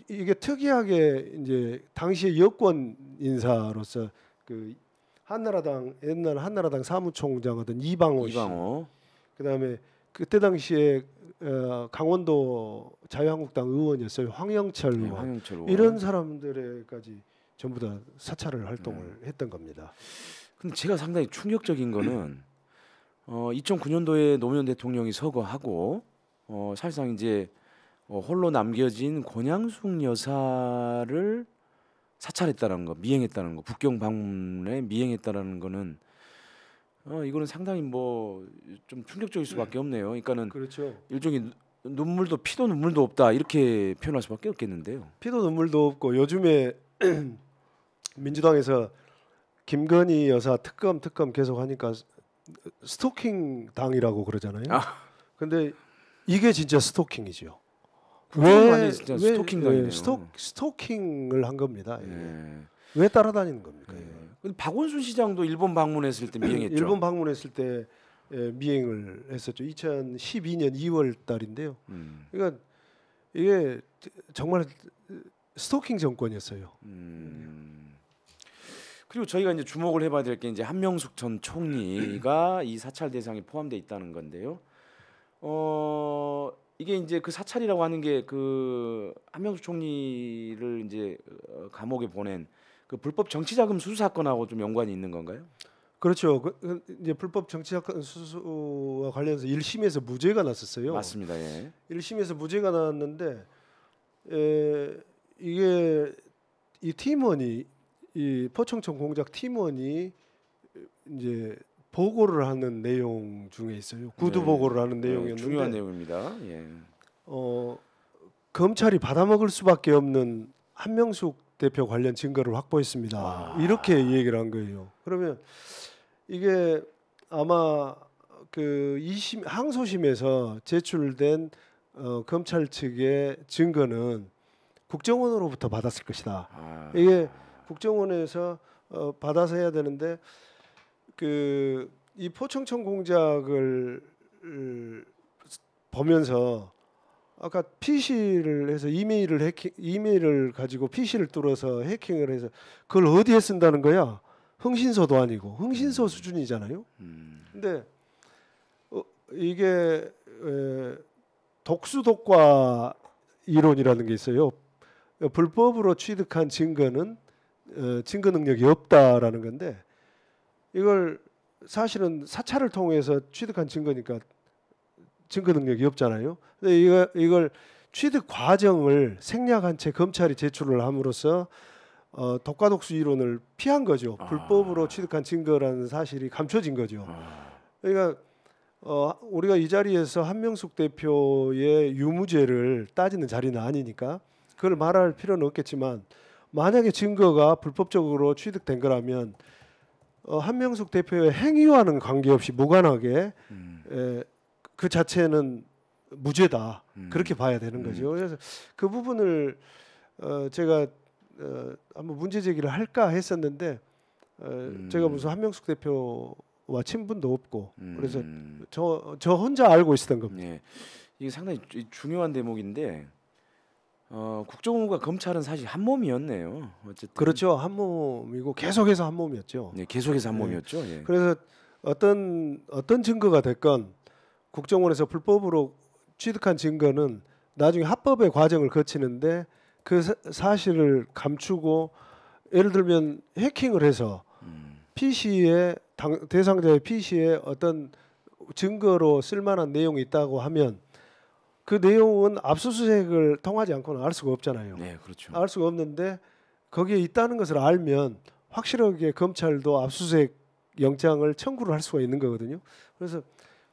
이게 특이하게 이제 당시에 여권 인사로서 그 한나라당 옛날 한나라당 사무총장하던 이방호 씨, 그다음에 그때 당시에 강원도 자유한국당 의원이었어요. 황영철 의원. 황영철 의원. 이런 사람들에까지 전부 다 사찰을 활동을 했던 겁니다. 근데 제가 상당히 충격적인 거는 2009년도에 노무현 대통령이 서거하고 사실상 이제 홀로 남겨진 권양숙 여사를 사찰했다는 거, 미행했다는 거, 국경 방문에 미행했다라는 거는 이거는 상당히 뭐 좀 충격적일 수밖에 없네요. 그러니까는 그렇죠. 일종의 눈물도 피도 눈물도 없다 이렇게 표현할 수밖에 없겠는데요. 피도 눈물도 없고 요즘에 민주당에서 김건희 여사 특검 계속 하니까 스토킹 당이라고 그러잖아요. 근데 이게 진짜 스토킹이죠. 왜 진짜 스토킹 당이네요. 스토킹을 한 겁니다. 예. 왜 따라다니는 겁니까? 근데 박원순 시장도 일본 방문했을 때 미행했죠. 일본 방문했을 때 미행을 했었죠. 2012년 2월 달인데요. 그러니까 이게 정말 스토킹 정권이었어요. 그리고 저희가 이제 주목을 해봐야 될 게 이제 한명숙 전 총리가 이 사찰 대상에 포함돼 있다는 건데요. 이게 이제 그 사찰이라고 하는 게 그 한명숙 총리를 이제 감옥에 보낸 그 불법 정치자금 수수 사건하고 좀 연관이 있는 건가요? 그렇죠. 이제 불법 정치자금 수수와 관련해서 1심에서 무죄가 났었어요. 맞습니다. 예. 1심에서 무죄가 나왔는데 이게 이 팀원이 이 포청천 공작 팀원이 이제 보고를 하는 내용 중에 있어요. 구두 보고를 하는 내용이었는데 중요한 내용입니다. 예. 검찰이 받아먹을 수밖에 없는 한명숙 대표 관련 증거를 확보했습니다. 이렇게 얘기를 한 거예요. 그러면 이게 아마 그 2심 항소심에서 제출된 검찰 측의 증거는 국정원으로부터 받았을 것이다. 이게 국정원에서 받아서 해야 되는데 그 이 포청천 공작을 보면서 아까 PC를 해서 이메일을 가지고 PC를 뚫어서 해킹을 해서 그걸 어디에 쓴다는 거야? 흥신소도 아니고 흥신소 수준이잖아요. 근데 이게 독수독과 이론이라는 게 있어요. 불법으로 취득한 증거는 증거 능력이 없다라는 건데 이걸 사실은 사찰을 통해서 취득한 증거니까 증거 능력이 없잖아요. 근데 이걸 취득 과정을 생략한 채 검찰이 제출을 함으로써 독과독수 이론을 피한 거죠. 불법으로 취득한 증거라는 사실이 감춰진 거죠. 그러니까 우리가 이 자리에서 한명숙 대표의 유무죄를 따지는 자리는 아니니까 그걸 말할 필요는 없겠지만 만약에 증거가 불법적으로 취득된 거라면 한명숙 대표의 행위와는 관계없이 무관하게 그 자체는 무죄다 그렇게 봐야 되는 거죠. 그래서 그 부분을 제가 한번 문제 제기를 할까 했었는데 제가 무슨 한명숙 대표와 친분도 없고 그래서 저 혼자 알고 있었던 겁니다. 네. 이게 상당히 중요한 대목인데 국정원과 검찰은 사실 한 몸이었네요. 어쨌든 그렇죠. 한 몸이고 계속해서 한 몸이었죠. 네, 계속해서 한 몸이었죠. 예. 그래서 어떤 증거가 됐건 국정원에서 불법으로 취득한 증거는 나중에 합법의 과정을 거치는데 그 사실을 감추고 예를 들면 해킹을 해서 PC에 대상자의 PC에 어떤 증거로 쓸만한 내용이 있다고 하면 그 내용은 압수수색을 통하지 않고는 알 수가 없잖아요. 네, 그렇죠. 알 수가 없는데 거기에 있다는 것을 알면 확실하게 검찰도 압수수색 영장을 청구를 할 수가 있는 거거든요. 그래서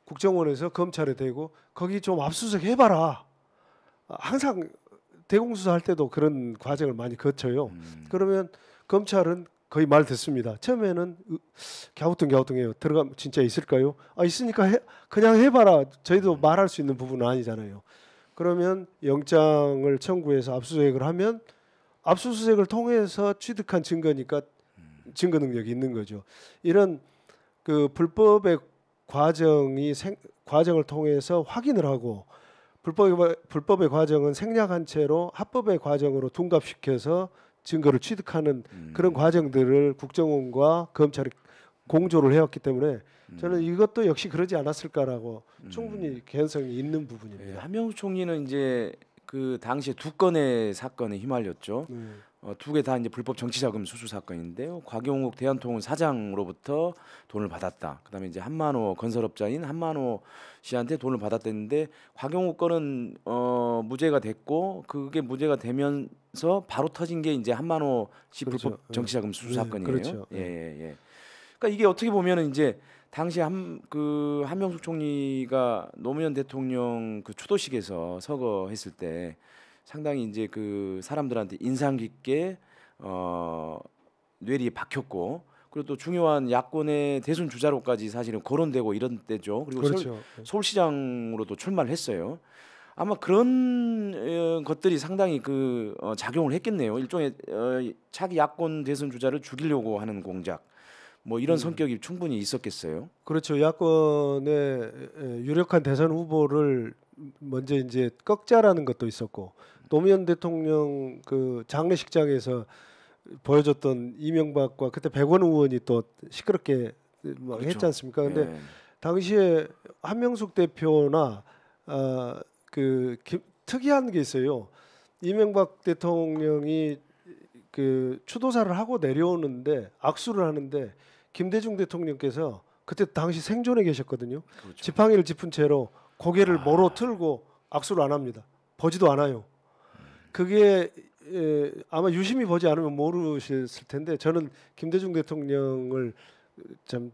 국정원에서 검찰에 대고 거기 좀 압수수색 해봐라. 항상 대공수사할 때도 그런 과정을 많이 거쳐요. 그러면 검찰은 거의 말 듣습니다. 처음에는 갸우뚱해요. 들어가면 진짜 있을까요? 있으니까 그냥 해봐라. 저희도 말할 수 있는 부분은 아니잖아요. 그러면 영장을 청구해서 압수수색을 하면 압수수색을 통해서 취득한 증거니까 증거 능력이 있는 거죠. 이런 그 불법의 과정을 통해서 확인을 하고 불법의 과정은 생략한 채로 합법의 과정으로 둔갑시켜서 증거를 취득하는 그런 과정들을 국정원과 검찰이 공조를 해왔기 때문에 저는 이것도 역시 그러지 않았을까라고 충분히 개연성이 있는 부분입니다. 예, 한명숙 총리는 이제 그 당시에 두 건의 사건에 휘말렸죠. 두 개 다 이제 불법 정치자금 수수 사건인데요. 곽용욱 대한통운 사장으로부터 돈을 받았다. 그다음에 이제 한만호 건설업자인 한만호 씨한테 돈을 받았다는데 곽용욱 건은 무죄가 됐고 그게 무죄가 되면서 바로 터진 게 이제 한만호 씨 그렇죠. 불법 정치자금 수수 네, 사건이에요. 그렇죠. 예. 그러니까 이게 어떻게 보면은 이제 당시 한명숙 총리가 노무현 대통령 그 추도식에서 서거했을 때 상당히 이제 그 사람들한테 인상 깊게 뇌리에 박혔고 그리고 또 중요한 야권의 대선 주자로까지 사실은 거론되고 이런 때죠. 그리고 그렇죠. 서울시장으로도 출마를 했어요. 아마 그런 것들이 상당히 작용을 했겠네요. 일종의 차기 야권 대선 주자를 죽이려고 하는 공작. 뭐 이런 성격이 충분히 있었겠어요. 그렇죠. 야권의 유력한 대선 후보를 먼저 이제 꺾자라는 것도 있었고 노무현 대통령 그 장례식장에서 보여줬던 이명박과 그때 백원우 의원이 또 시끄럽게 막 그렇죠. 했지 않습니까? 근데 예. 당시에 한명숙 대표나 특이한 게 있어요. 이명박 대통령이 그 추도사를 하고 내려오는데 악수를 하는데 김대중 대통령께서 그때 당시 생존해 계셨거든요. 그렇죠. 지팡이를 짚은 채로 고개를 모로 틀고 악수를 안 합니다. 보지도 않아요. 그게 아마 유심히 보지 않으면 모르셨을 텐데 저는 김대중 대통령을 좀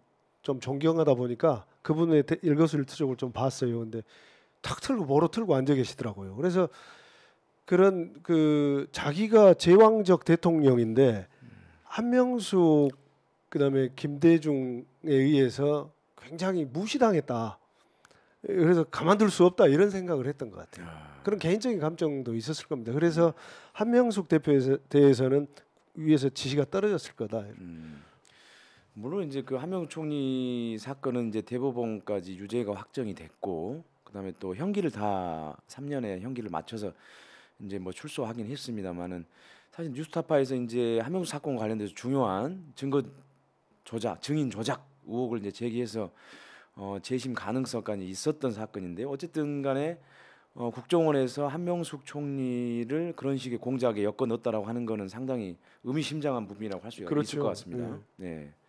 존경하다 보니까 그분의 일거수일투족을 좀 봤어요. 근데 탁 틀고 모로 틀고 앉아 계시더라고요. 그래서 그런 그 자기가 제왕적 대통령인데 한명숙 그다음에 김대중에 의해서 굉장히 무시당했다. 그래서 가만둘 수 없다 이런 생각을 했던 것 같아요. 그런 개인적인 감정도 있었을 겁니다. 그래서 한명숙 대표에 대해서는 위에서 지시가 떨어졌을 거다. 물론 이제 그 한명숙 총리 사건은 이제 대법원까지 유죄가 확정이 됐고 그다음에 또 형기를 다 3년의 형기를 맞춰서 이제 뭐 출소하긴 했습니다만은 사실 뉴스타파에서 이제 한명숙 사건 관련돼서 중요한 증거 조작, 증인 조작 의혹을 이제 제기해서 재심 가능성까지 있었던 사건인데요. 어쨌든 간에 국정원에서 한명숙 총리를 그런 식의 공작에 엮어 넣었다라고 하는 거는 상당히 의미심장한 부분이라고 할 수 있을 것 같습니다. 네.